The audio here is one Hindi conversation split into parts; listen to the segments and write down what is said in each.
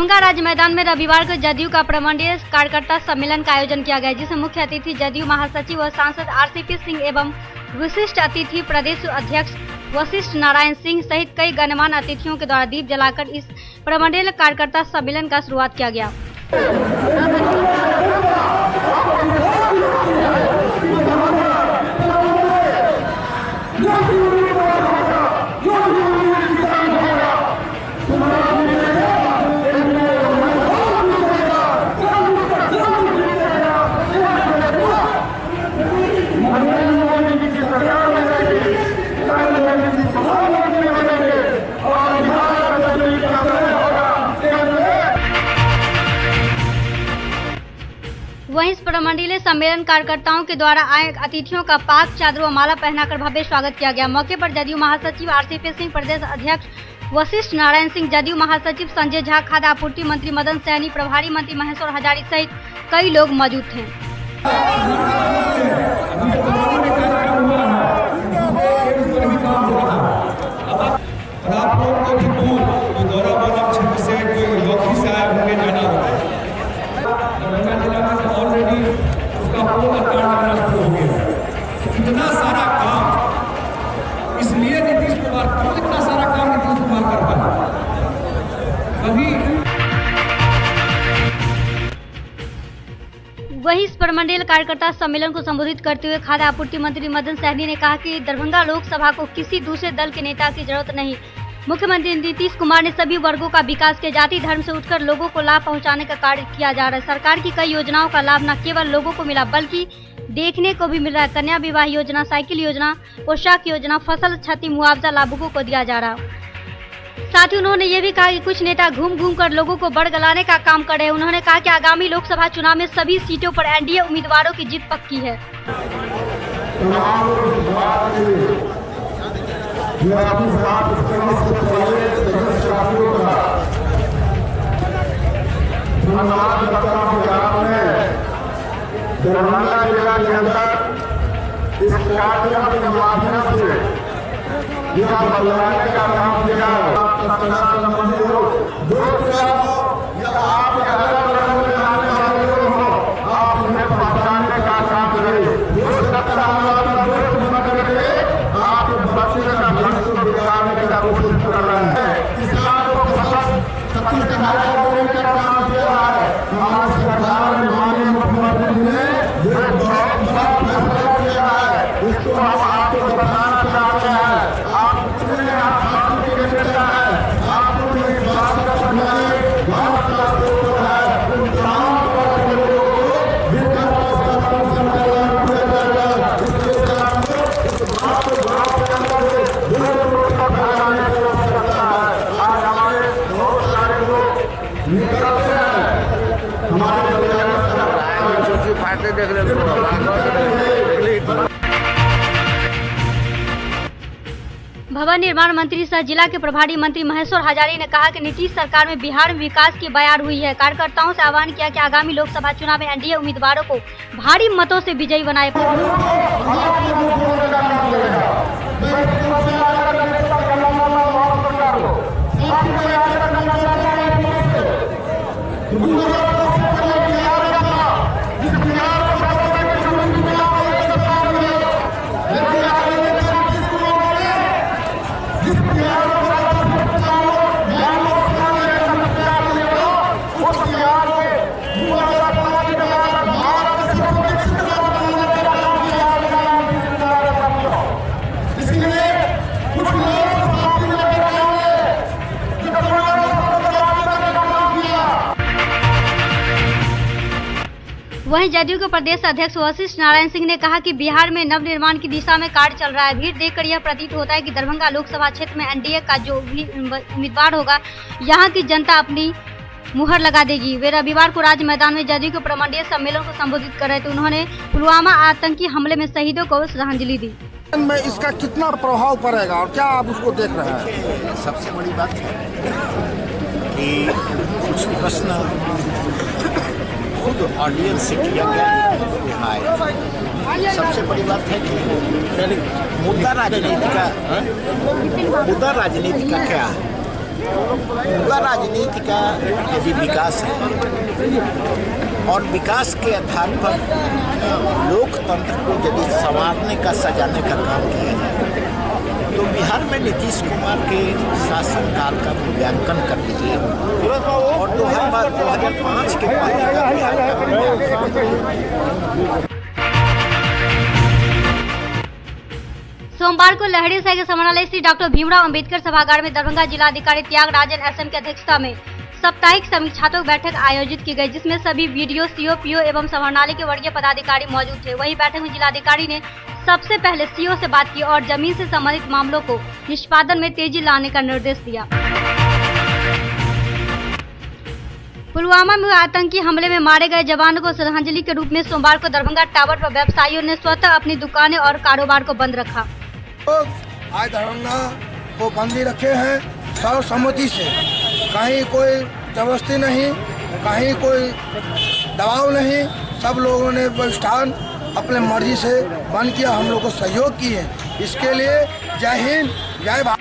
दरभंगा राज्य मैदान में रविवार को जदयू का प्रमंडलीय कार्यकर्ता सम्मेलन का आयोजन किया गया, जिसमें मुख्य अतिथि जदयू महासचिव और सांसद आरसीपी सिंह एवं विशिष्ट अतिथि प्रदेश अध्यक्ष वशिष्ठ नारायण सिंह सहित कई गणमान्य अतिथियों के द्वारा दीप जलाकर इस प्रमंडलीय कार्यकर्ता सम्मेलन का शुरुआत किया गया। वहीं इस प्रमंडलीय सम्मेलन कार्यकर्ताओं के द्वारा आए अतिथियों का पाक चादर व माला पहनाकर भव्य स्वागत किया गया। मौके पर जदयू महासचिव आरसीपी सिंह, प्रदेश अध्यक्ष वशिष्ठ नारायण सिंह, जदयू महासचिव संजय झा, खाद्य आपूर्ति मंत्री मदन सहनी, प्रभारी मंत्री महेश्वर हजारी सहित कई लोग मौजूद थे। इतना सारा काम इसलिए नीतीश कुमार क्यों इतना सारा काम नीतीश कुमार कर पाए कभी। वहीं इस प्रमंडलीय कार्यकर्ता सम्मेलन को संबोधित करते हुए खाद्य आपूर्ति मंत्री मदन सहनी ने कहा कि दरभंगा लोकसभा को किसी दूसरे दल के नेता की जरूरत नहीं। मुख्यमंत्री नीतीश कुमार ने सभी वर्गों का विकास के जाति धर्म से उठकर लोगों को लाभ पहुंचाने का कार्य किया जा रहा है। सरकार की कई योजनाओं का लाभ न केवल लोगों को मिला बल्कि देखने को भी मिल रहा है। कन्या विवाह योजना, साइकिल योजना, पोशाक योजना, फसल क्षति मुआवजा लाभुकों को दिया जा रहा। साथ ही उन्होंने ये भी कहा कि कुछ नेता घूम घूम कर लोगों को बड़गलाने का काम कर रहे हैं। उन्होंने कहा कि आगामी लोकसभा चुनाव में सभी सीटों पर एनडीए उम्मीदवारों की जीत पक्की है। दरभंगा जिला के अंदर इस कार्यक्रम के माध्यम से जिला बदलाने का काम किया आप आप उन्हें पहचानने का काम करें। आप बच्चे का भविष्य बिगाड़ने का कोशिश कर रहे हैं। इस बात को का काम किया है। हमारी सरकार ने माननीय मुख्यमंत्री ने बहुत बड़ा फैसला किया है। इसको हम आपको बताना चाहते हैं। आप कितने आसान के नेता है, आप इस बात का सुनिए, भारत का दोस्त है, उन तमाम वर्गों को विकल्प सम्मेलन किया जाएगा। इसके साथ इस बात को भारत के अंदर दूर तक फैलाने की आवश्यकता है। आज हमारे बहुत सारे लोग निकलते हैं, हमारे फायदे देख रहे। भवन निर्माण मंत्री सह जिला के प्रभारी मंत्री महेश्वर हजारी ने कहा कि नीतीश सरकार में बिहार में विकास की बयार हुई है। कार्यकर्ताओं से आह्वान किया कि आगामी लोकसभा चुनाव में एनडीए उम्मीदवारों को भारी मतों से विजयी बनाए। वहीं जदयू के प्रदेश अध्यक्ष वशिष्ठ नारायण सिंह ने कहा कि बिहार में नवनिर्माण की दिशा में कार्य चल रहा है। भीड़ देखकर यह प्रतीत होता है कि दरभंगा लोकसभा क्षेत्र में एनडीए का जो भी उम्मीदवार होगा, यहां की जनता अपनी मुहर लगा देगी। वे रविवार को राज्य मैदान में जदयू के प्रमंडलीय सम्मेलन को संबोधित कर रहे थे। उन्होंने पुलवामा आतंकी हमले में शहीदों को श्रद्धांजलि दी। में इसका कितना प्रभाव पड़ेगा और क्या आप उसको देख रहे हैं? सबसे बड़ी बात है कि कुछ प्रश्न खुद ऑडियंस से किया गया। सबसे बड़ी बात है कि पहले मुद्दा राजनीति का क्या है, पूरा राजनीति का यदि विकास है और विकास के आधार पर लोकतंत्र को यदि संवारने का सजाने का काम किया जाए तो बिहार में नीतीश कुमार के शासनकाल का मूल्यांकन कर लीजिए और 2005 के पहले का बिहार का मूल्यांकन कीजिए। सोमवार को लहरीसराय के समरणालय स्थित डॉक्टर भीमराव अंबेडकर सभागार में दरभंगा जिलाधिकारी त्यागराजन एसएम की अध्यक्षता में साप्ताहिक समीक्षात्मक बैठक आयोजित की गई, जिसमें सभी बीडीओ, सीओ, पीओ एवं समरणालय के वर्गीय पदाधिकारी मौजूद थे। वहीं बैठक में जिलाधिकारी ने सबसे पहले सीओ से बात की और जमीन से संबंधित मामलों को निष्पादन में तेजी लाने का निर्देश दिया। पुलवामा में आतंकी हमले में मारे गए जवानों को श्रद्धांजलि के रूप में सोमवार को दरभंगा टावर पर व्यवसायियों ने स्वतः अपनी दुकानें और कारोबार को बंद रखा। आज दरभंगा को बंदी रखे हैं सर्वसम्मति से, कहीं कोई जबरदस्ती नहीं, कहीं कोई दबाव नहीं, सब लोगों ने प्रतिष्ठान अपने मर्जी से बंद किया, हम लोग को सहयोग किए। इसके लिए जय हिंद, जय भारत।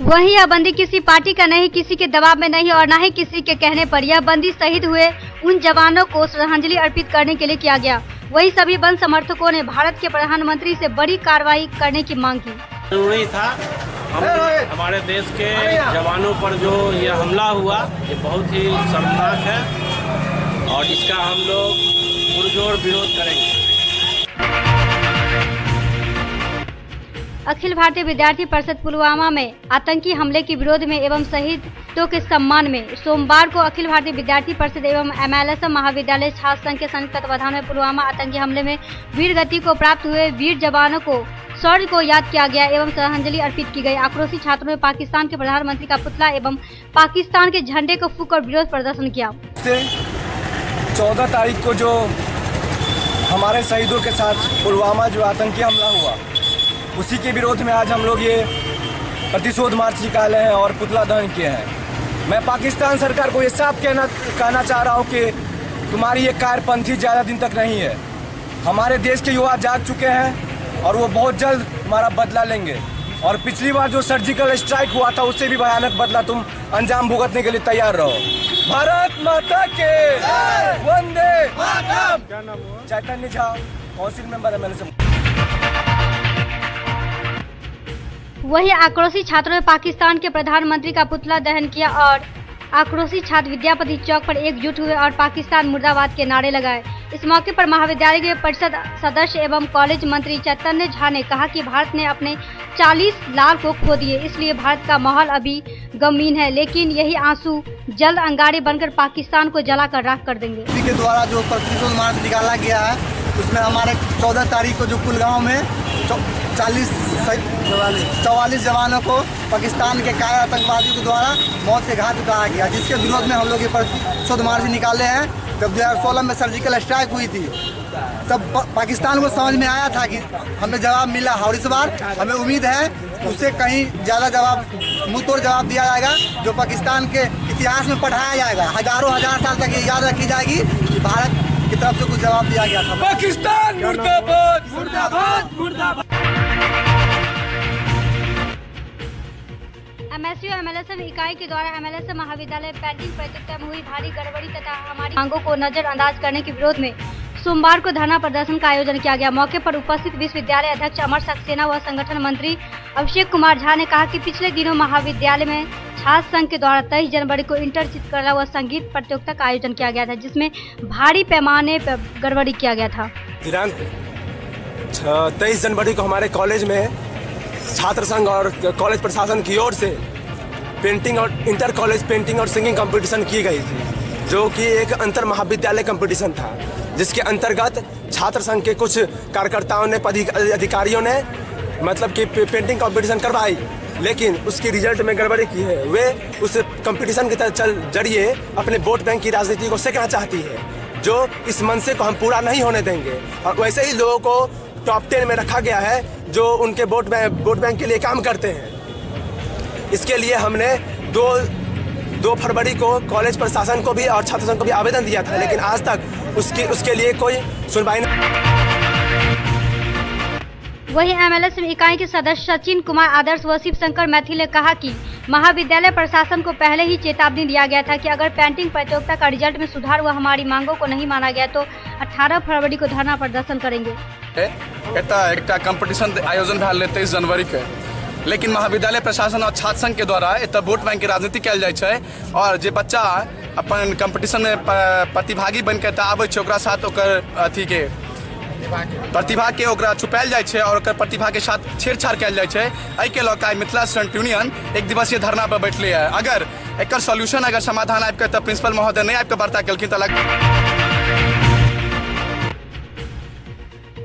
वहीं यह बंदी किसी पार्टी का नहीं, किसी के दबाव में नहीं और न ही किसी के कहने पर। यह बंदी शहीद हुए उन जवानों को श्रद्धांजलि अर्पित करने के लिए किया गया। वहीं सभी बंद समर्थकों ने भारत के प्रधानमंत्री से बड़ी कार्रवाई करने की मांग की। जरूरी था, हमारे देश के जवानों पर जो ये हमला हुआ ये बहुत ही शर्मनाक है और इसका हम लोग पुरजोर विरोध करेंगे। अखिल भारतीय विद्यार्थी परिषद पुलवामा में आतंकी हमले के विरोध में एवं शहीदों के सम्मान में सोमवार को अखिल भारतीय विद्यार्थी परिषद एवं एमएलएसएम महाविद्यालय छात्र संघ के संयुक्त तत्वाधान में पुलवामा आतंकी हमले में वीर गति को प्राप्त हुए वीर जवानों को शौर्य को याद किया गया एवं श्रद्धांजलि अर्पित की गई। आक्रोशी छात्रों ने पाकिस्तान के प्रधानमंत्री का पुतला एवं पाकिस्तान के झंडे को फूंक और विरोध प्रदर्शन किया। 14 तारीख को जो हमारे शहीदों के साथ पुलवामा जो आतंकी हमला हुआ, उसी के विरोध में आज हम लोग ये प्रतिशोध मार्च निकाले हैं और पुतला दहन किए हैं। मैं पाकिस्तान सरकार को ये साफ कहना चाह रहा हूँ कि तुम्हारी ये कायरपंथी ज़्यादा दिन तक नहीं है। हमारे देश के युवा जाग चुके हैं और वो बहुत जल्द हमारा बदला लेंगे और पिछली बार जो सर्जिकल स्ट्राइक हुआ था उससे भी भयानक बदला तुम अंजाम भुगतने के लिए तैयार रहो। भारत माता के वंदे मातरम। चैतन्य झा, काउंसिल मेंबर एमएलए। वहीं आक्रोशी छात्रों ने पाकिस्तान के प्रधानमंत्री का पुतला दहन किया और आक्रोशी छात्र विद्यापति चौक पर एकजुट हुए और पाकिस्तान मुर्दाबाद के नारे लगाए। इस मौके पर महाविद्यालय के परिषद सदस्य एवं कॉलेज मंत्री चैतन्य झा ने कहा कि भारत ने अपने 40 लाल को खो दिए, इसलिए भारत का माहौल अभी गमगीन है, लेकिन यही आंसू जल्द अंगारे बनकर पाकिस्तान को जलाकर राख कर देंगे। के द्वारा जो प्रतिशोध मार्च निकाला गया है उसमें हमारे 14 तारीख को जो कुलगांव में 44 जवानों को पाकिस्तान के कायर आतंकवादियों के द्वारा मौत के घाट उतारा गया, जिसके विरोध में हम लोग ये प्रतिशोध मार्च निकाले हैं। जब 2016 में सर्जिकल स्ट्राइक हुई थी तब पाकिस्तान को समझ में आया था कि हमें जवाब मिला और इस बार हमें उम्मीद है उससे कहीं ज़्यादा जवाब, मुँह तोड़ जवाब दिया जाएगा, जो पाकिस्तान के इतिहास में पढ़ाया जाएगा। हजारों हजार साल तक ये याद रखी जाएगी कि भारत की तरफ से कुछ जवाब दिया गया था। पाकिस्तान मुर्दाबाद, मुर्दाबाद, मुर्दाबाद। एमएसयू एमएलएसएम इकाई के द्वारा एमएलएसएम महाविद्यालय पेंटिंग प्रतियोगिता में हुई भारी गड़बड़ी तथा हमारी मांगों को नजरअंदाज करने के विरोध में सोमवार को धरना प्रदर्शन का आयोजन किया गया। मौके पर उपस्थित विश्वविद्यालय अध्यक्ष अमर सक्सेना व संगठन मंत्री अभिषेक कुमार झा ने कहा कि पिछले दिनों महाविद्यालय में छात्र संघ के द्वारा 23 जनवरी को इंटर चित्रकला व संगीत प्रतियोगिता का आयोजन किया गया था, जिसमें भारी पैमाने पर गड़बड़ी किया गया था। दिनांक 23 जनवरी को हमारे कॉलेज में छात्र संघ और कॉलेज प्रशासन की ओर से पेंटिंग और इंटर कॉलेज पेंटिंग और सिंगिंग कंपटीशन की गई थी, जो कि एक अंतर महाविद्यालय कंपटीशन था, जिसके अंतर्गत छात्र संघ के कुछ कार्यकर्ताओं ने, अधिकारियों ने मतलब कि पेंटिंग कंपटीशन करवाई, लेकिन उसकी रिजल्ट में गड़बड़ी की है। वे उस कंपटीशन के जरिए अपने वोट बैंक की राजनीति को सेकना चाहती है, जो इस मनसे को हम पूरा नहीं होने देंगे। और वैसे ही लोगों को टॉप 10 में रखा गया है जो उनके वोट बैंक के लिए काम करते हैं। इसके लिए हमने 2 फरवरी को कॉलेज प्रशासन को भी और छात्र संघ को भी आवेदन दिया था, लेकिन आज तक उसके लिए कोई सुनवाई नहीं। वहीं एमएलएस इकाई के सदस्य सचिन कुमार आदर्श व शिव शंकर मैथिल ने कहा कि महाविद्यालय प्रशासन को पहले ही चेतावनी दिया गया था कि अगर पेंटिंग प्रतियोगिता का रिजल्ट में सुधार व हमारी मांगों को नहीं माना गया तो 18 फरवरी को धरना प्रदर्शन करेंगे। एक कंपटीशन आयोजन भेल 23 जनवरी के, लेकिन महाविद्यालय प्रशासन और छात्र संघ के द्वारा एत वोट बैंक के राजनीति कयल जाइ छै और जे बच्चा अपन कंपटीशन में प्रतिभागी बन के आबै छै ओकरा साथ ओकर अथी के प्रतिभा के ओकरा छुपायल जाइ छै और ओकर प्रतिभा के साथ छेड़छाड़ कयल जाइ छै। एहि के लऽ कऽ मिथिला स्टूडेंट यूनियन एक दिवसीय धरना पर बैठले है। अगर एकर सॉल्यूशन अगर समाधान आबि के तऽ प्रिंसिपल महोदय नहीं आबि के वार्ता केलखिन तऽ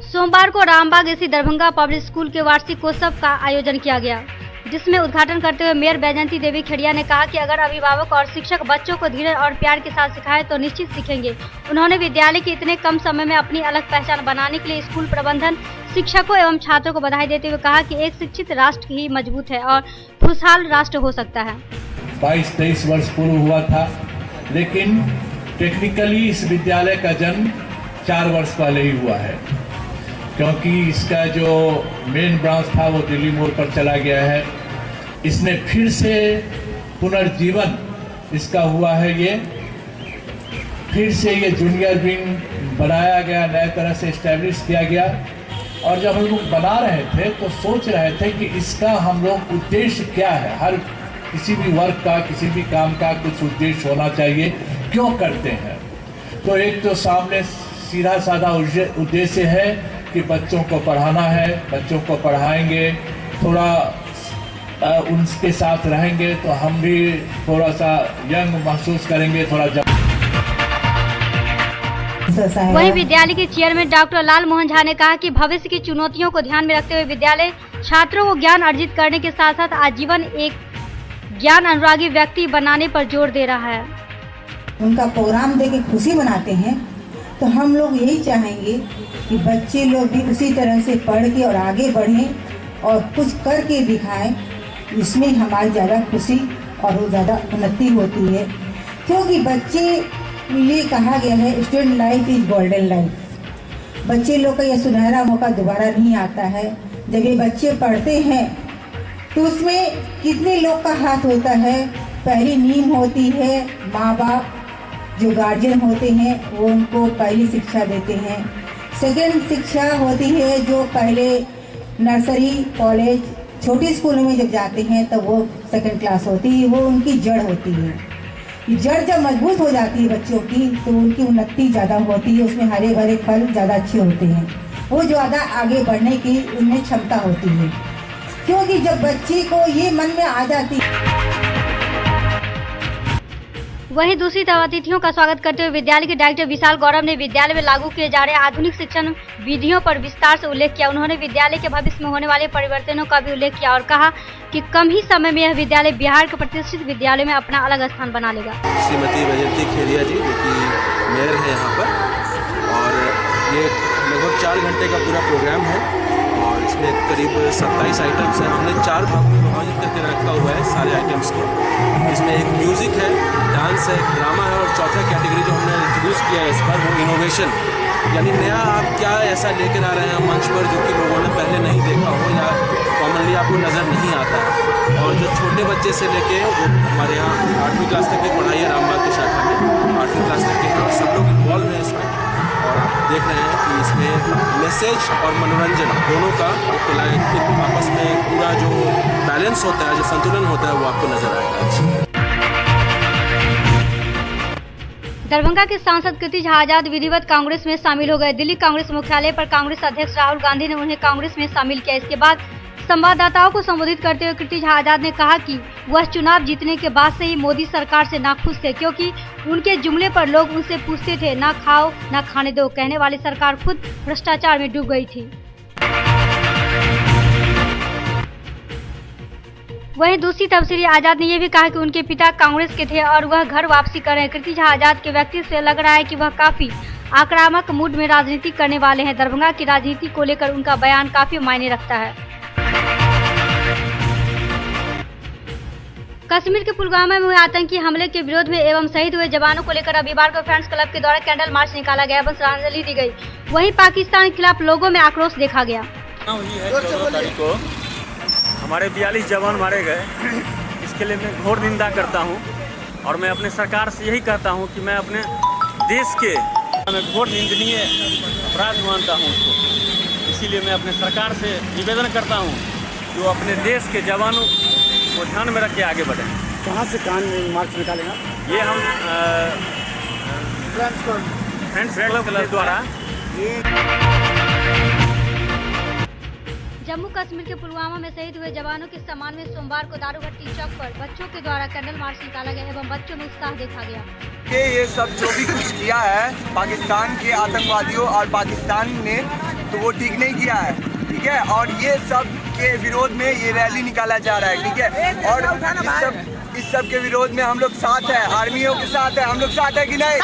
सोमवार को रामबाग स्थित दरभंगा पब्लिक स्कूल के वार्षिकोत्सव का आयोजन किया गया, जिसमें उद्घाटन करते हुए मेयर बैजंती देवी खेड़िया ने कहा कि अगर अभिभावक और शिक्षक बच्चों को धीरज और प्यार के साथ सिखाए तो निश्चित सीखेंगे। उन्होंने विद्यालय के इतने कम समय में अपनी अलग पहचान बनाने के लिए स्कूल प्रबंधन, शिक्षकों एवं छात्रों को बधाई देते हुए कहा कि एक शिक्षित राष्ट्र ही मजबूत है और खुशहाल राष्ट्र हो सकता है। 22-23 वर्ष पूर्व हुआ था, लेकिन टेक्निकली इस विद्यालय का जन्म 4 वर्ष पहले ही हुआ है, क्योंकि इसका जो मेन ब्रांच था वो दिल्ली मोड़ पर चला गया है। इसने फिर से पुनर्जीवन इसका हुआ है, ये फिर से ये जूनियर विंग बनाया गया, नए तरह से इस्टेब्लिश किया गया। और जब हम लोग बना रहे थे तो सोच रहे थे कि इसका हम लोग उद्देश्य क्या है। हर किसी भी वर्ग का, किसी भी काम का कुछ उद्देश्य होना चाहिए, क्यों करते हैं। तो एक तो सामने सीधा साधा उद्देश्य है कि बच्चों को पढ़ाना है, बच्चों को पढ़ाएंगे, थोड़ा उनके साथ रहेंगे तो हम भी थोड़ा सा यंग महसूस करेंगे, थोड़ा वहीं विद्यालय के चेयरमैन डॉक्टर लाल मोहन झा ने कहा कि भविष्य की चुनौतियों को ध्यान में रखते हुए विद्यालय छात्रों को ज्ञान अर्जित करने के साथ साथ आजीवन एक ज्ञान अनुरागी व्यक्ति बनाने पर जोर दे रहा है। उनका प्रोग्राम देके खुशी मनाते हैं, तो हम लोग यही चाहेंगे कि बच्चे लोग भी उसी तरह से पढ़ के और आगे बढ़ें और कुछ करके दिखाएं। इसमें हमारी ज़्यादा खुशी और वो ज़्यादा उन्नति होती है, क्योंकि बच्चे, ये कहा गया है student life is golden life. बच्चे लोग का यह सुनहरा मौका दोबारा नहीं आता है। जब ये बच्चे पढ़ते हैं तो उसमें कितने लोग का हाथ होता है। पहली नींव होती है माँ बाप, जो गार्जियन होते हैं वो उनको पहली शिक्षा देते हैं। सेकेंड शिक्षा होती है जो पहले नर्सरी, कॉलेज, छोटी स्कूल में जब जाते हैं तब वो सेकेंड क्लास होती है, वो उनकी जड़ होती है। ये जड़ जब मजबूत हो जाती है बच्चों की तो उनकी उन्नति ज़्यादा होती है, उसमें हरे भरे फल ज़्यादा अच्छे होते हैं, वो ज़्यादा आगे बढ़ने की उनमें क्षमता होती है। क्योंकि जब बच्चे को ये मन में आ जाती है। वहीं दूसरी तरफ अतिथियों का स्वागत करते हुए विद्यालय के डायरेक्टर विशाल गौरव ने विद्यालय में लागू किए जा रहे आधुनिक शिक्षण विधियों पर विस्तार से उल्लेख किया। उन्होंने विद्यालय के भविष्य में होने वाले परिवर्तनों का भी उल्लेख किया और कहा कि कम ही समय में यह विद्यालय बिहार के प्रतिष्ठित विद्यालय में अपना अलग स्थान बना लेगा। श्रीमती बैजंती खेड़िया जी जो कि मेयर है यहाँ पर, और ये लगभग 4 घंटे का पूरा प्रोग्राम है और इसमें करीब 27 आइटम्स हैं। हमने 4 भागों में विभाजित करके रखा हुआ है सारे आइटम्स को। इसमें एक म्यूज़िक है, डांस है, ड्रामा है और चौथा कैटेगरी जो हमने इंट्रोड्यूस किया है इस पर वो इनोवेशन, यानी नया आप क्या ऐसा लेकर आ रहे हैं मंच पर जो कि लोगों ने पहले नहीं देखा हो या कॉमनली आपको नज़र नहीं आता है। और जो छोटे बच्चे से लेके जो हमारे यहाँ 8वीं क्लास तक की पढ़ाई है रामबाग की शाखा में, 8वीं क्लास तक के हैं, सब लोग इन्वॉल्व हैं इसमें। और आप देख रहे हैं कि इसमें मैसेज और मनोरंजन दोनों का एक आपस में पूरा जो बैलेंस होता है, जो संतुलन होता है वो आपको नजर आएगा। दरभंगा के सांसद कीर्ति झा आजाद विधिवत कांग्रेस में शामिल हो गए। दिल्ली कांग्रेस मुख्यालय पर कांग्रेस अध्यक्ष राहुल गांधी ने उन्हें कांग्रेस में शामिल किया। इसके बाद संवाददाताओं को संबोधित करते हुए कीर्ति झा आजाद ने कहा कि वह चुनाव जीतने के बाद से ही मोदी सरकार से नाखुश थे, क्योंकि उनके जुमले पर लोग उनसे पूछते थे ना खाओ ना खाने दो, कहने वाली सरकार खुद भ्रष्टाचार में डूब गई थी। वहीं दूसरी तरफ श्री आजाद ने यह भी कहा कि उनके पिता कांग्रेस के थे और वह घर वापसी कर रहे हैं। कीर्ति झा आजाद के व्यक्तित्व से लग रहा है कि वह काफी आक्रामक मूड में राजनीति करने वाले हैं। दरभंगा की राजनीति को लेकर उनका बयान काफी मायने रखता है। कश्मीर के पुलवामा में हुए आतंकी हमले के विरोध में एवं शहीद हुए जवानों को लेकर रविवार को फ्रेंड्स क्लब के द्वारा कैंडल मार्च निकाला गया एवं श्रद्धांजलि दी गई। वहीं पाकिस्तान के खिलाफ लोगों में आक्रोश देखा गया। हुई है 14 तारीख को हमारे 42 जवान मारे गए। इसके लिए मैं घोर निंदा करता हूं और मैं अपने सरकार से यही कहता हूं कि मैं अपने देश के मैं घोर निंदनीय अपराध मानता हूं उसको। इसीलिए मैं अपने सरकार से निवेदन करता हूं कि वो अपने देश के जवानों को ध्यान में रख के आगे बढ़ें। कहाँ से कान मार्च निकालेगा? ये हम फ्रेंड्स क्लब द्वारा जम्मू कश्मीर के पुलवामा में शहीद हुए जवानों के सम्मान में सोमवार को दारूभट्टी चौक पर बच्चों के द्वारा कैंडल मार्च निकाला गया एवं बच्चों में उत्साह देखा गया। ये सब जो भी कुछ किया है पाकिस्तान के आतंकवादियों और पाकिस्तान ने, तो वो ठीक नहीं किया है, ठीक है। और ये सब के विरोध में ये रैली निकाला जा रहा है, ठीक है। और इस सब के विरोध में हम लोग साथ है, आर्मियों के साथ है, हम लोग साथ है कि नहीं?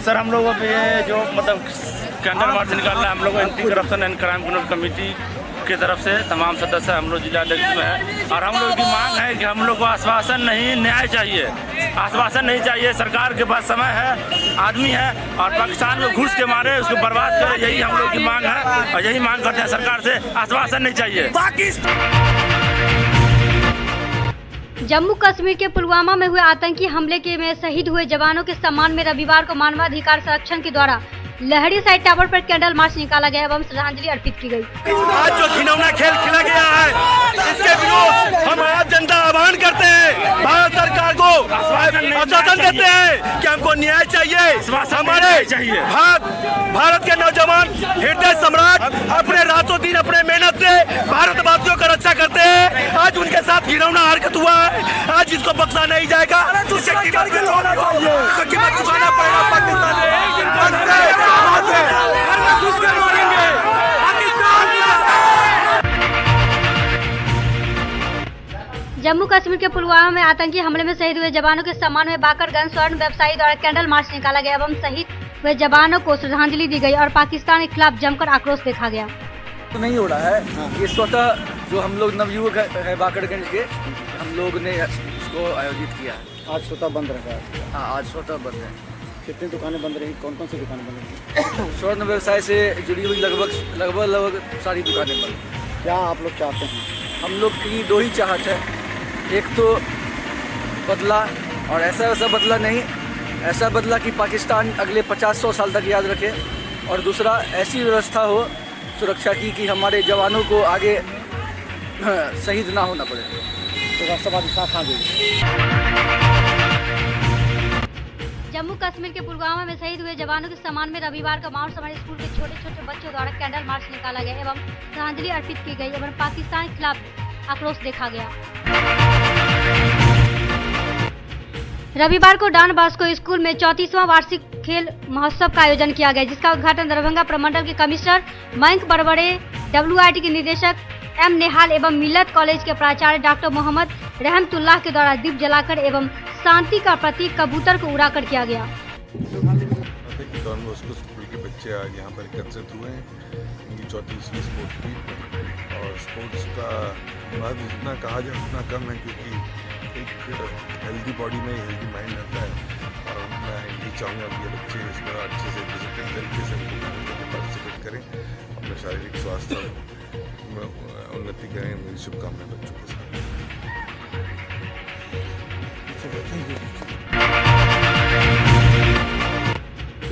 सर हम लोगों पे जो मतलब कैंडल मार्च निकालना है, हम लोग anti corruption and crime control committee की तरफ से तमाम सदस्य हम लोग जिलाध्यक्ष में हैं और हम लोग की मांग है कि हम लोग को आश्वासन नहीं न्याय चाहिए, आश्वासन नहीं चाहिए। सरकार के पास समय है, आदमी है और पाकिस्तान को घुस के मारे उसको बर्बाद करे, यही हम लोग की मांग है और यही मांग करते हैं सरकार से, आश्वासन नहीं चाहिए। जम्मू कश्मीर के पुलवामा में हुए आतंकी हमले में शहीद हुए जवानों के सम्मान में रविवार को मानवाधिकार संरक्षण के द्वारा लहरी साइड टावर पर कैंडल मार्च निकाला गया एवं श्रद्धांजलि अर्पित की गई। आज जो घिनौना खेल खेला गया है, इसके विरोध हम आज जनता आह्वान करते हैं, भारत सरकार को आश्वासन देते हैं कि हमको न्याय चाहिए। हमारे भारत के नौजवान हृदय सम्राट अपने रातों दिन अपने मेहनत से भारतवासियों का रक्षा करते हैं। आज उनके साथ घिनौना हरकत हुआ है, आज इसको बख्शा नहीं जाएगा। कीमत चुकाना पड़ेगा पाकिस्तान। जम्मू कश्मीर के पुलवामा में आतंकी हमले में शहीद हुए जवानों के सम्मान में बाकरगंज स्वर्ण व्यवसायी द्वारा कैंडल मार्च निकाला गया एवं शहीद हुए जवानों को श्रद्धांजलि दी गई और पाकिस्तान के खिलाफ जमकर आक्रोश देखा गया। तो नहीं हो रहा है, ये स्वतः जो हम लोग नवयुवक है बाकरगंज के, हम लोग ने इसको आयोजित किया है। आज स्वतः बंद रखा है? हाँ, आज स्वतः बंद है। कितनी दुकानें बंद रही? कौन कौन सी दुकानें बंद रही? स्वर्ण व्यवसाय से जुड़ी हुई लगभग सारी दुकानें बंद। क्या आप लोग चाहते हैं? हम लोग की दो ही चाहत है, एक तो बदला और ऐसा बदला नहीं, ऐसा बदला कि पाकिस्तान अगले 50-100 साल तक याद रखे, और दूसरा ऐसी व्यवस्था हो सुरक्षा की कि हमारे जवानों को आगे शहीद ना होना पड़े। तो राष्ट्रवादी साथ आ गई। जम्मू कश्मीर के पुलवामा में शहीद हुए जवानों के सम्मान में रविवार को माउंट समारी स्कूल के छोटे-छोटे बच्चों द्वारा कैंडल मार्च निकाला गया एवं श्रद्धांजलि अर्पित की गई एवं पाकिस्तान के खिलाफ आक्रोश देखा गया। रविवार को डॉन बॉस्को स्कूल में 34वां वार्षिक खेल महोत्सव का आयोजन किया गया, जिसका उद्घाटन दरभंगा प्रमंडल के कमिश्नर मयंक बरबड़े, WIT के निदेशक M नेहाल एवं मिल्लत कॉलेज के प्राचार्य डॉक्टर मोहम्मद रहमतुल्लाह के द्वारा दीप जलाकर एवं शांति का प्रतीक कबूतर को उड़ाकर किया गया। डॉन बॉस्को स्कूल के बच्चे आज यहाँ पर एकत्रित हुए हैं, उनकी 34वीं स्पोर्ट्स मीट, और स्पोर्ट्स का महत्व इतना कहा जाए उतना कम है, क्योंकि एक हेल्दी बॉडी में हेल्दी माइंड आता है। और मैं यही चाहूँगा कि ये बच्चे इसमें अच्छे से डिसिप्लिन तरीके से पार्टिसिपेट करें, अपने शारीरिक स्वास्थ्य में उन्नति करें। मेरी शुभकामनाएं बच्चों के साथ।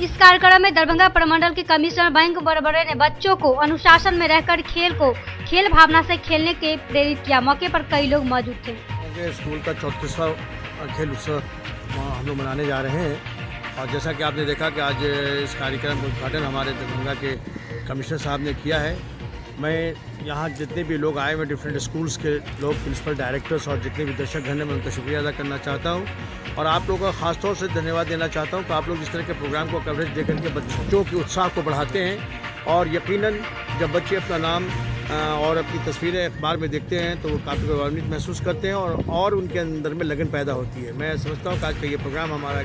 इस कार्यक्रम में दरभंगा प्रमंडल के कमिश्नर मयंक बरबड़े ने बच्चों को अनुशासन में रहकर खेल को खेल भावना से खेलने के प्रेरित किया। मौके पर कई लोग मौजूद थे। स्कूल का 34वां खेल उत्सव हम लोग मनाने जा रहे हैं, और जैसा कि आपने देखा कि आज इस कार्यक्रम का उद्घाटन हमारे दरभंगा के कमिश्नर साहब ने किया है, मैं यहाँ जितने भी लोग आए हुए डिफरेंट स्कूल्स के लोग, प्रिंसिपल, डायरेक्टर्स और जितने भी दर्शक गण हैं, मैं उनका शुक्रिया अदा करना चाहता हूँ और आप लोगों का ख़ास तौर से धन्यवाद देना चाहता हूँ कि आप लोग इस तरह के प्रोग्राम को कवरेज देकर के बच्चों के उत्साह को बढ़ाते हैं और यकीनन जब बच्चे अपना नाम और अपनी तस्वीरें अखबार में देखते हैं तो वो काफ़ी गौरवान्वित महसूस करते हैं और उनके अंदर में लगन पैदा होती है। मैं समझता हूँ कि आज का ये प्रोग्राम हमारा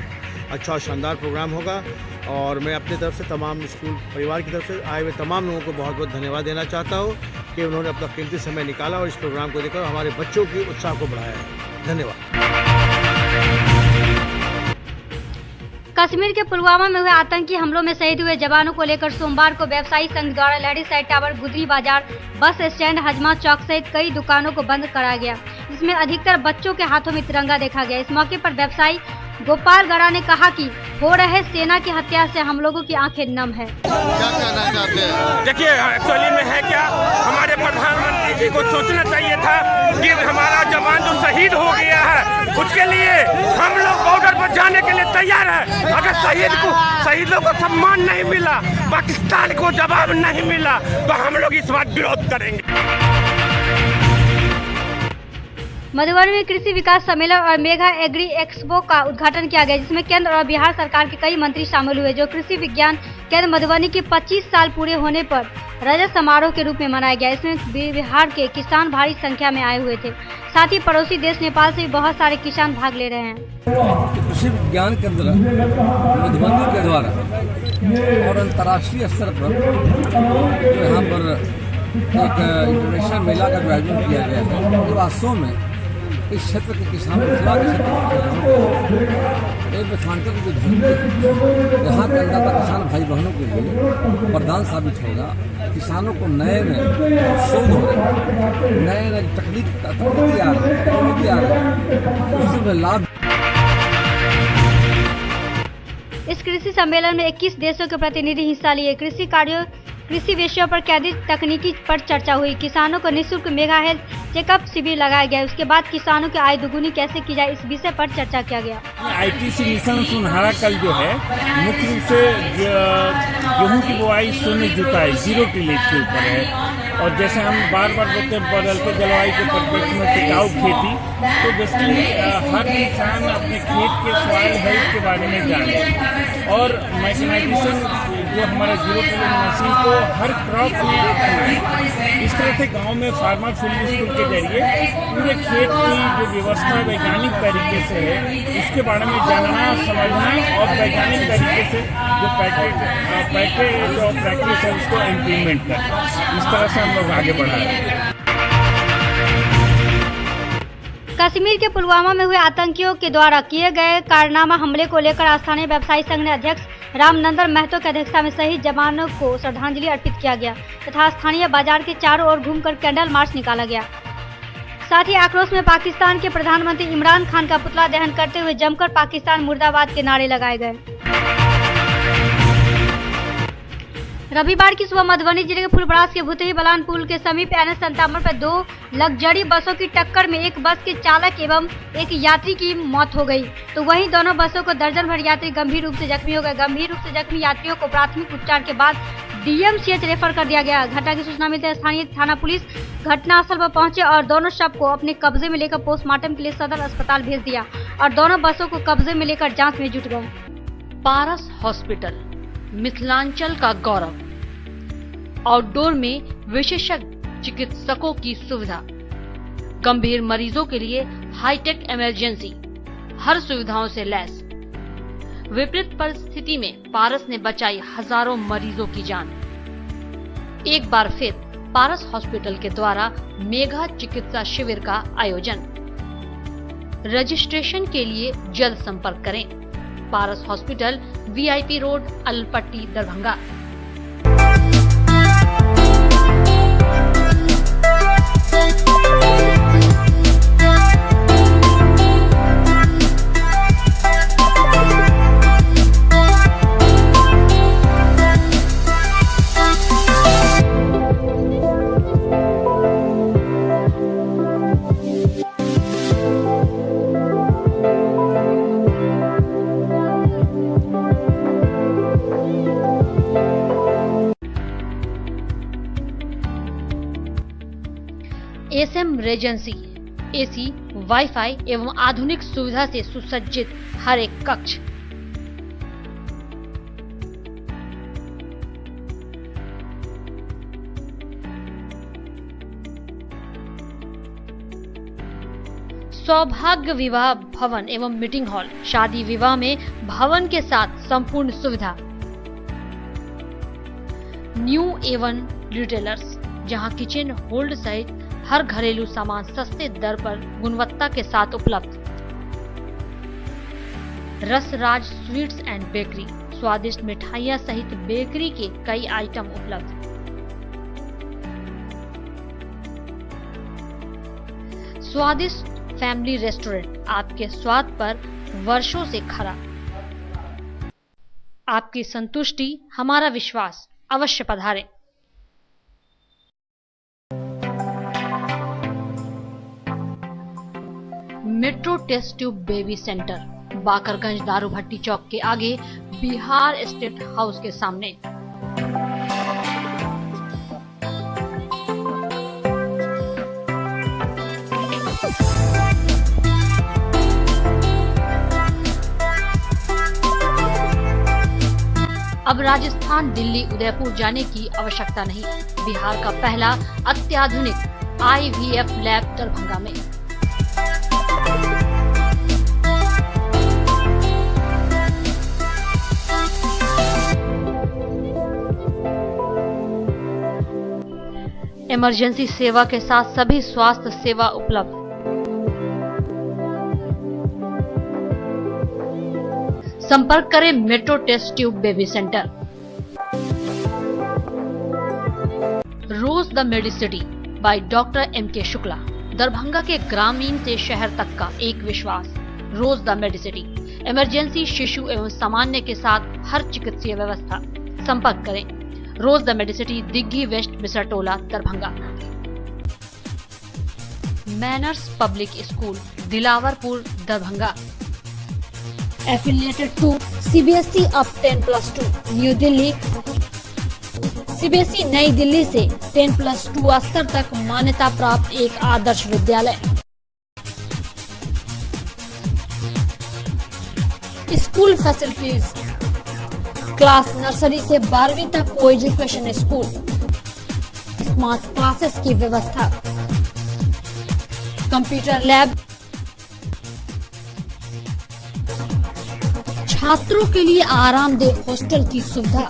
अच्छा और शानदार प्रोग्राम होगा और मैं अपनी तरफ से तमाम स्कूल परिवार की तरफ से आए हुए तमाम लोगों को बहुत बहुत धन्यवाद देना चाहता हूँ कि उन्होंने अपना कीमती समय निकाला और इस प्रोग्राम को देखकर हमारे बच्चों की उत्साह को बढ़ाया है। धन्यवाद। कश्मीर के पुलवामा में हुए आतंकी हमलों में शहीद हुए जवानों को लेकर सोमवार को व्यवसायी संघ द्वारा लहरी साइड टावर, गुदरी बाजार, बस स्टैंड, हजमा चौक सहित कई दुकानों को बंद कराया गया, जिसमें अधिकतर बच्चों के हाथों में तिरंगा देखा गया। इस मौके पर व्यवसायी गोपाल गड़ा ने कहा कि हो रहे सेना की हत्या से हम लोगों की आंखें नम है। क्या कहना चाहते हैं? देखिए, एक्चुअली में है क्या, हमारे प्रधानमंत्री जी को सोचना चाहिए था कि हमारा जवान जो शहीद हो गया है उसके लिए हम लोग बॉर्डर पर जाने के लिए तैयार है। अगर शहीदों को सम्मान नहीं मिला, पाकिस्तान को जवाब नहीं मिला तो हम लोग इस बात विरोध करेंगे। मधुबनी में कृषि विकास सम्मेलन और मेगा एग्री एक्सपो का उद्घाटन किया गया, जिसमें केंद्र और बिहार सरकार के कई मंत्री शामिल हुए, जो कृषि विज्ञान केंद्र मधुबनी के 25 साल पूरे होने पर रजत समारोह के रूप में मनाया गया। इसमें बिहार के किसान भारी संख्या में आए हुए थे, साथ ही पड़ोसी देश नेपाल से भी बहुत सारे किसान भाग ले रहे हैं। कृषि विज्ञान केंद्र मधुबनी के द्वारा और अंतर्राष्ट्रीय स्तर पर यहाँ पर एक इंटरनेशनल मेला का आयोजन किया गया है। वास्तव में इस क्षेत्र के किसानों एक मिथिलांचल की धरती यहाँ के अंदर किसान भाई बहनों के लिए वरदान साबित होगा। किसानों को नए शोध हो रहे, नए तकनीकी आ रहे हैं, उससे लाभ। इस कृषि सम्मेलन में 21 देशों के प्रतिनिधि हिस्सा लिए। कृषि विषयों पर केंद्रित तकनीकी पर चर्चा हुई। किसानों को निःशुल्क मेगा हेल्थ चेकअप शिविर लगाया गया। उसके बाद किसानों की आय दुगुनी कैसे की जाए, इस विषय पर चर्चा किया गया। आईटीसी मिशन सुनहरा कल जो है मुख्य रूप से गेहूं की बुआई शून्य जुताई, 0 टिलेज के ऊपर है। और जैसे हम बार बार बोलते हैं बदलते जलवायु के परिप्रेक्ष्य में टिकाऊ खेती, तो बेसिकली हर इंसान अपने खेत के सॉइल हेल्थ के बारे में जाने और मैकेनाइजेशन जो हमारा 0 टिलेज मशीन को हर क्रॉप में अपनाएं। इस तरह से गांव में फार्मर फील्ड स्कूल के जरिए पूरे खेत की जो व्यवस्था वैज्ञानिक तरीके से है उसके बारे में जानना, समझना और वैज्ञानिक तरीके से जो प्रैक्टिस है उसको इम्प्लीमेंट करना। इस तरह से हम लोग आगे बढ़ा रहे हैं। कश्मीर के पुलवामा में हुए आतंकियों के द्वारा किए गए कारनामा हमले को लेकर स्थानीय व्यवसायी संघ ने अध्यक्ष रामनंदन महतो की अध्यक्षता में शहीद जवानों को श्रद्धांजलि अर्पित किया गया तथा स्थानीय बाजार के चारों ओर घूमकर कैंडल मार्च निकाला गया। साथ ही आक्रोश में पाकिस्तान के प्रधानमंत्री इमरान खान का पुतला दहन करते हुए जमकर पाकिस्तान मुर्दाबाद के नारे लगाए गए। रविवार की सुबह मधुबनी जिले के फुलपरास के भुतही बलान पुल के समीप NH-57 पर 2 लग्जरी बसों की टक्कर में एक बस के चालक एवं एक यात्री की मौत हो गई, तो वहीं दोनों बसों को दर्जन भर यात्री गंभीर रूप से जख्मी हो गए। गंभीर रूप से जख्मी यात्रियों को प्राथमिक उपचार के बाद DMCH रेफर कर दिया गया। घटना की सूचना मिलते स्थानीय थाना पुलिस घटनास्थल पर पहुंचे और दोनों शव को अपने कब्जे में लेकर पोस्टमार्टम के लिए सदर अस्पताल भेज दिया और दोनों बसों को कब्जे में लेकर जांच में जुट गए। पारस हॉस्पिटल मिथिलांचल का गौरव, आउटडोर में विशेषज्ञ चिकित्सकों की सुविधा, गंभीर मरीजों के लिए हाईटेक इमरजेंसी, हर सुविधाओं से लैस। विपरीत परिस्थिति में पारस ने बचाई हजारों मरीजों की जान। एक बार फिर पारस हॉस्पिटल के द्वारा मेगा चिकित्सा शिविर का आयोजन। रजिस्ट्रेशन के लिए जल्द संपर्क करें। Paras hospital, VIP road, Alapatti, Darbhanga. SM regency AC, wifi एवं आधुनिक सुविधा से सुसज्जित हर एक कक्ष। सौभाग्य विवाह भवन एवं मीटिंग हॉल, शादी विवाह में भवन के साथ संपूर्ण सुविधा। न्यू एवन रिटेलर्स, जहां किचन होल्ड सहित हर घरेलू सामान सस्ते दर पर गुणवत्ता के साथ उपलब्ध। रसराज स्वीट्स एंड बेकरी, स्वादिष्ट मिठाइयां सहित बेकरी के कई आइटम उपलब्ध। स्वादिष्ट फैमिली रेस्टोरेंट, आपके स्वाद पर वर्षों से खरा। आपकी संतुष्टि हमारा विश्वास, अवश्य पधारें। Metro test tube baby centre, Bakarganj Darubhatti चौक के आगे, बिहार स्टेट हाउस के सामने। अब राजस्थान, दिल्ली, उदयपुर जाने की आवश्यकता नहीं। बिहार का पहला अत्याधुनिक IVF लैब दरभंगा में। इमरजेंसी सेवा के साथ सभी स्वास्थ्य सेवा उपलब्ध। संपर्क करें metro test tube baby centre. Rose the medicity by doctor MK Shukla, Darbhanga के ग्रामीण से शहर तक का एक विश्वास। रोज द मेडिसिटी, इमरजेंसी, शिशु एवं सामान्य के साथ हर चिकित्सीय व्यवस्था। संपर्क करें rose the Medicity, Digghi west, Bisartola, Darbhanga. Manners public school, Dilawarpur, Darbhanga. Affiliated to CBSE up 10+2, new Delhi. CBSE नई दिल्ली से 10+2 स्तर तक मान्यता प्राप्त एक Adarsh Vidyalaya. School facilities, class nursery से 12वीं तक को एजुकेशन स्कूल, स्मार्ट क्लासेस की व्यवस्था, कंप्यूटर लैब, छात्रों के लिए आरामदेह हॉस्टल की सुविधा,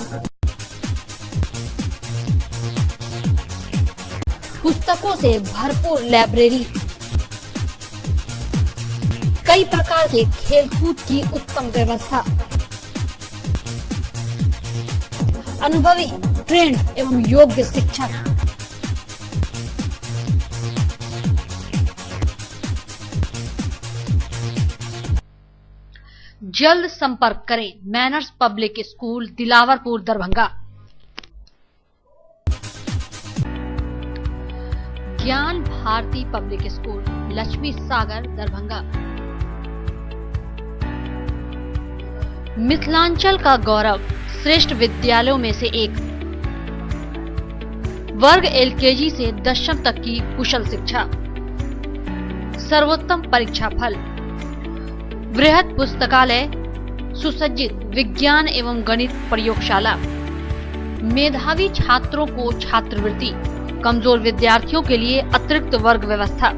पुस्तकों से भरपूर लाइब्रेरी, कई प्रकार के खेलकूद की उत्तम व्यवस्था, अनुभवी, ट्रेंड एवं योग्य शिक्षक। जल्द संपर्क करें manners public school, Dilawarpur, Darbhanga. ज्ञान भारती पब्लिक स्कूल, लक्ष्मी सागर, दरभंगा। मिथिलांचल का गौरव, श्रेष्ठ विद्यालयों में से एक। वर्ग LKG से 10वीं तक की कुशल शिक्षा, सर्वोत्तम परीक्षा फल, बृहद पुस्तकालय, सुसज्जित विज्ञान एवं गणित प्रयोगशाला, मेधावी छात्रों को छात्रवृत्ति, कमजोर विद्यार्थियों के लिए अतिरिक्त वर्ग व्यवस्था,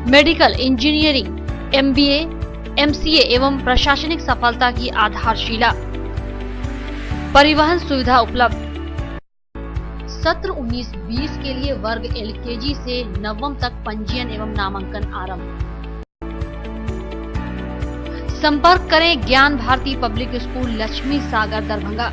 मेडिकल, इंजीनियरिंग, MBA, MCA एवं प्रशासनिक सफलता की आधारशिला, परिवहन सुविधा उपलब्ध। सत्र 19-20 के लिए वर्ग LKG से 9वीं तक पंजीयन एवं नामांकन आरंभ। संपर्क करें ज्ञान भारती पब्लिक स्कूल, लक्ष्मी सागर, दरभंगा।